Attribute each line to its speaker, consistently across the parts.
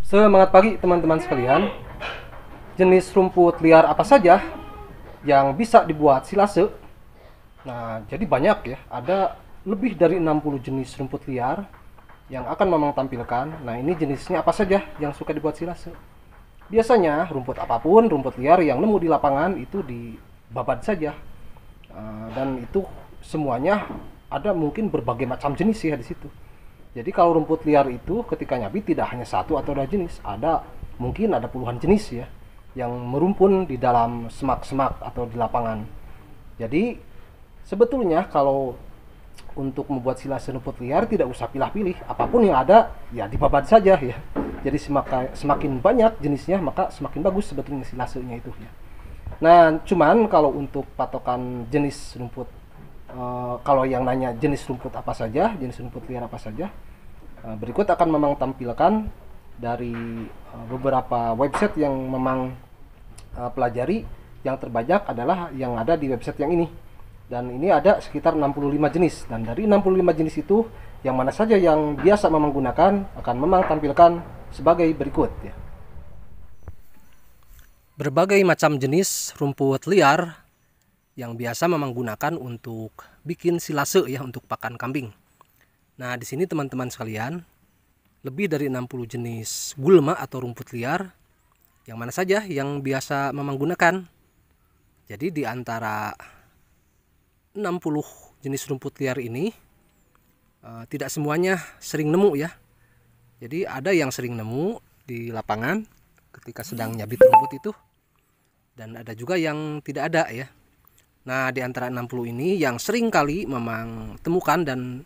Speaker 1: Semangat pagi teman-teman sekalian. Jenis rumput liar apa saja yang bisa dibuat silase? Nah, jadi banyak ya. Ada lebih dari 60 jenis rumput liar yang akan Mamang tampilkan. Nah, ini jenisnya apa saja yang suka dibuat silase? Biasanya rumput apapun, rumput liar yang nemu di lapangan itu dibabat saja. Dan itu semuanya ada mungkin berbagai macam jenis ya di situ. Jadi kalau rumput liar itu ketika nyabit tidak hanya satu atau dua jenis, mungkin ada puluhan jenis ya yang merumpun di dalam semak-semak atau di lapangan. Jadi sebetulnya kalau untuk membuat silase rumput liar tidak usah pilih-pilih, apapun yang ada ya dibabat saja ya. Jadi semakin banyak jenisnya maka semakin bagus sebetulnya silasenya itu ya. Nah, cuman kalau untuk patokan jenis rumput, kalau yang nanya jenis rumput apa saja, jenis rumput liar apa saja, berikut akan memang tampilkan dari beberapa website yang memang pelajari. Yang terbanyak adalah yang ada di website yang ini. Dan ini ada sekitar 65 jenis. Dan dari 65 jenis itu, yang mana saja yang biasa memang gunakan akan memang tampilkan sebagai berikut ya. Berbagai macam jenis rumput liar yang biasa memang gunakan untuk bikin silase ya, untuk pakan kambing. Nah, di sini teman-teman sekalian, lebih dari 60 jenis gulma atau rumput liar yang mana saja yang biasa memang gunakan. Jadi di antara 60 jenis rumput liar ini tidak semuanya sering nemu ya. Jadi ada yang sering nemu di lapangan ketika sedang nyabit rumput itu, dan ada juga yang tidak ada ya. Nah, di antara 60 ini yang sering kali memang temukan dan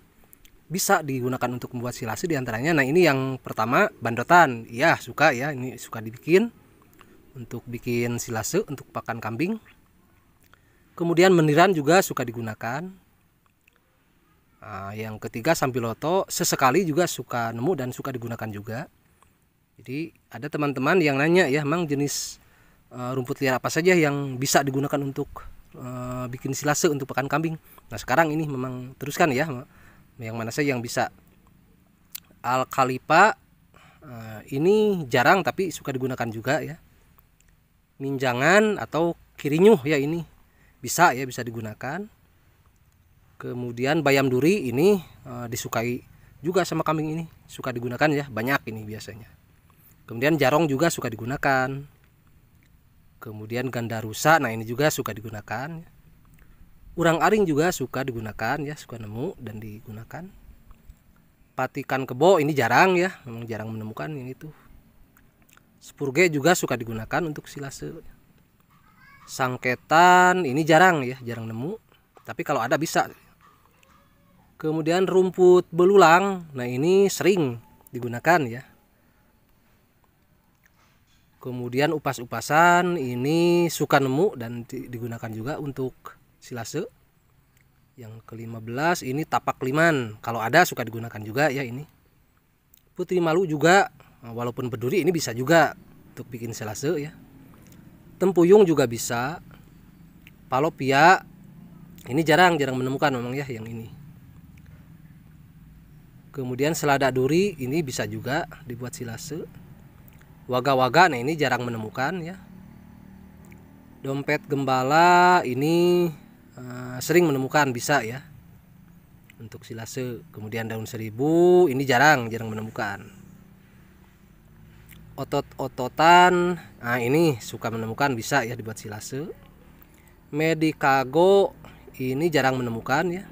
Speaker 1: bisa digunakan untuk membuat silase di antaranya. Nah, ini yang pertama, bandotan. Iya, suka ya, ini suka dibikin untuk bikin silase untuk pakan kambing. Kemudian meniran juga suka digunakan. Nah, yang ketiga, sampiloto sesekali juga suka nemu dan suka digunakan juga. Jadi ada teman-teman yang nanya ya, emang jenis rumput liar apa saja yang bisa digunakan untuk bikin silase untuk pakan kambing. Nah, sekarang ini memang teruskan ya, yang mana saja yang bisa. Alkalipa ini jarang tapi suka digunakan juga ya. Minjangan atau kirinyuh ya, ini bisa ya, bisa digunakan. Kemudian bayam duri ini disukai juga sama kambing, ini suka digunakan ya, banyak ini biasanya. Kemudian jarong juga suka digunakan. Kemudian ganda rusa, nah ini juga suka digunakan. Urang aring juga suka digunakan ya, suka nemu dan digunakan. Patikan kebo ini jarang ya, memang jarang menemukan yang itu. Spurge juga suka digunakan untuk silase. Sangketan ini jarang ya, jarang nemu, tapi kalau ada bisa. Kemudian rumput belulang, nah ini sering digunakan ya. Kemudian upas-upasan ini suka nemu dan digunakan juga untuk silase. Yang ke-15 ini tapak liman, kalau ada suka digunakan juga ya ini. Putri malu juga, walaupun berduri ini bisa juga untuk bikin silase ya. Tempuyung juga bisa. Palopia ini jarang menemukan memang ya yang ini. Kemudian selada duri ini bisa juga dibuat silase. Waga-waga, nah ini jarang menemukan ya. Dompet gembala ini sering menemukan, bisa ya untuk silase. Kemudian daun seribu ini jarang menemukan. Otot-ototan, nah ini suka menemukan, bisa ya dibuat silase. Medicago ini jarang menemukan ya.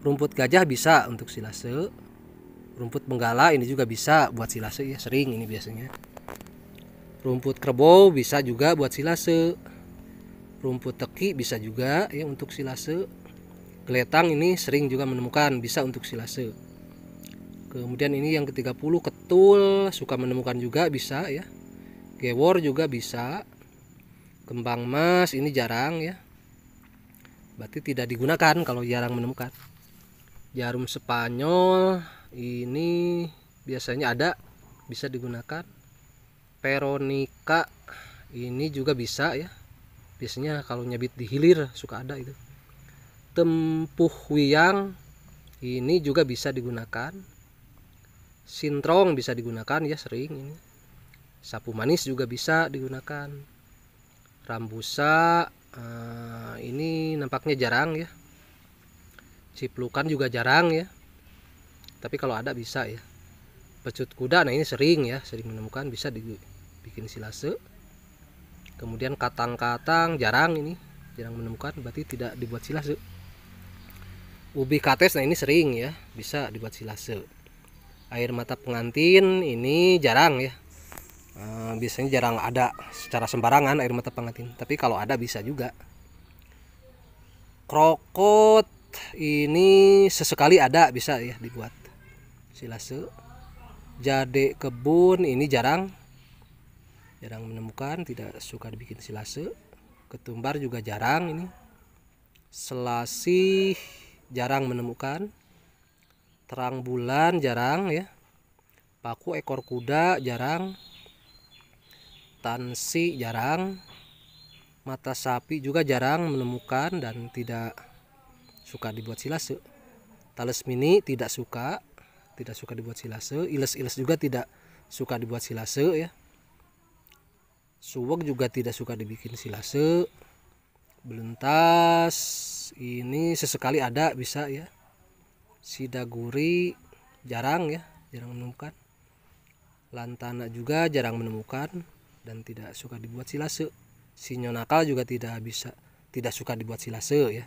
Speaker 1: Rumput gajah bisa untuk silase. Rumput benggala ini juga bisa buat silase ya, sering ini biasanya. Rumput kerbau bisa juga buat silase. Rumput teki bisa juga ya untuk silase. Geletang ini sering juga menemukan, bisa untuk silase. Kemudian ini yang ke-30, ketul suka menemukan juga, bisa ya. Gewor juga bisa. Kembang emas ini jarang ya, berarti tidak digunakan kalau jarang menemukan. Jarum Spanyol ini biasanya ada, bisa digunakan. Veronica ini juga bisa ya, biasanya kalau nyabit di hilir suka ada itu. Tempuh wiyang ini juga bisa digunakan. Sintrong bisa digunakan ya, sering ini. Sapu manis juga bisa digunakan. Rambusa ini nampaknya jarang ya. Ciplukan juga jarang ya. Tapi kalau ada bisa ya. Pecut kuda, nah ini sering ya, sering menemukan, bisa dibikin silase. Kemudian katang-katang jarang ini, jarang menemukan, berarti tidak dibuat silase. Ubi kates, nah ini sering ya, bisa dibuat silase. Air mata pengantin ini jarang ya. Biasanya jarang ada secara sembarangan air mata pengantin, tapi kalau ada bisa juga. Krokot ini sesekali ada, bisa ya dibuat silase. Jade kebun ini jarang menemukan, tidak suka dibikin silase. Ketumbar juga jarang ini. Selasih jarang menemukan. Terang bulan jarang ya. Paku ekor kuda jarang. Tansi jarang. Mata sapi juga jarang menemukan dan tidak suka dibuat silase. Tales mini tidak suka dibuat silase. Iles-iles juga tidak suka dibuat silase ya. Suweg juga tidak suka dibikin silase. Belentas ini sesekali ada, bisa ya. Sidaguri jarang ya, jarang menemukan. Lantana juga jarang menemukan dan tidak suka dibuat silase. Sinyo nakal juga tidak suka dibuat silase ya.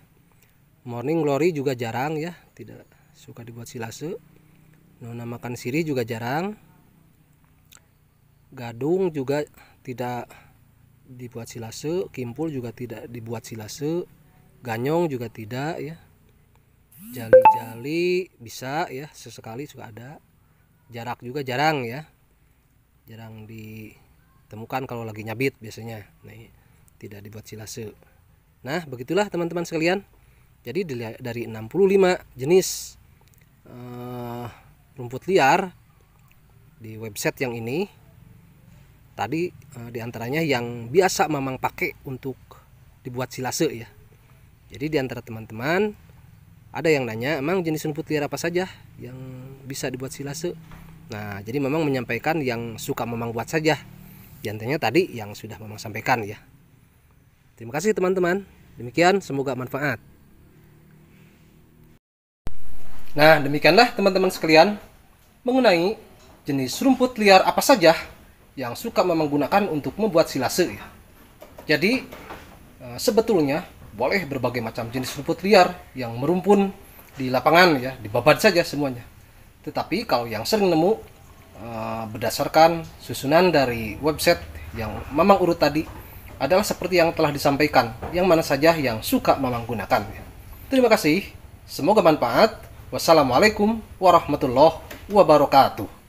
Speaker 1: Morning glory juga jarang ya, tidak suka dibuat silase. Nona makan sirih juga jarang. Gadung juga tidak dibuat silase. Kimpul juga tidak dibuat silase. Ganyong juga tidak ya. Jali-jali bisa ya, sesekali suka ada. Jarak juga jarang ya, jarang ditemukan kalau lagi nyabit biasanya. Nah, tidak dibuat silase. Nah, begitulah teman-teman sekalian. Jadi dari 65 jenis rumput liar di website yang ini tadi, diantaranya yang biasa Mamang pakai untuk dibuat silase ya. Jadi diantara teman-teman ada yang nanya, emang jenis rumput liar apa saja yang bisa dibuat silase? Nah, jadi Mamang menyampaikan yang suka Mamang buat saja. Diantaranya tadi yang sudah Mamang sampaikan ya. Terima kasih teman-teman. Demikian, semoga manfaat. Nah, demikianlah teman-teman sekalian mengenai jenis rumput liar apa saja yang suka Mamang gunakan untuk membuat silase ya. Jadi sebetulnya boleh berbagai macam jenis rumput liar yang merumpun di lapangan ya, dibabat saja semuanya. Tetapi kalau yang sering nemu berdasarkan susunan dari website yang Mamang urut tadi adalah seperti yang telah disampaikan, yang mana saja yang suka Mamang gunakan ya. Terima kasih, semoga manfaat. Wassalamualaikum warahmatullahi wabarakatuh.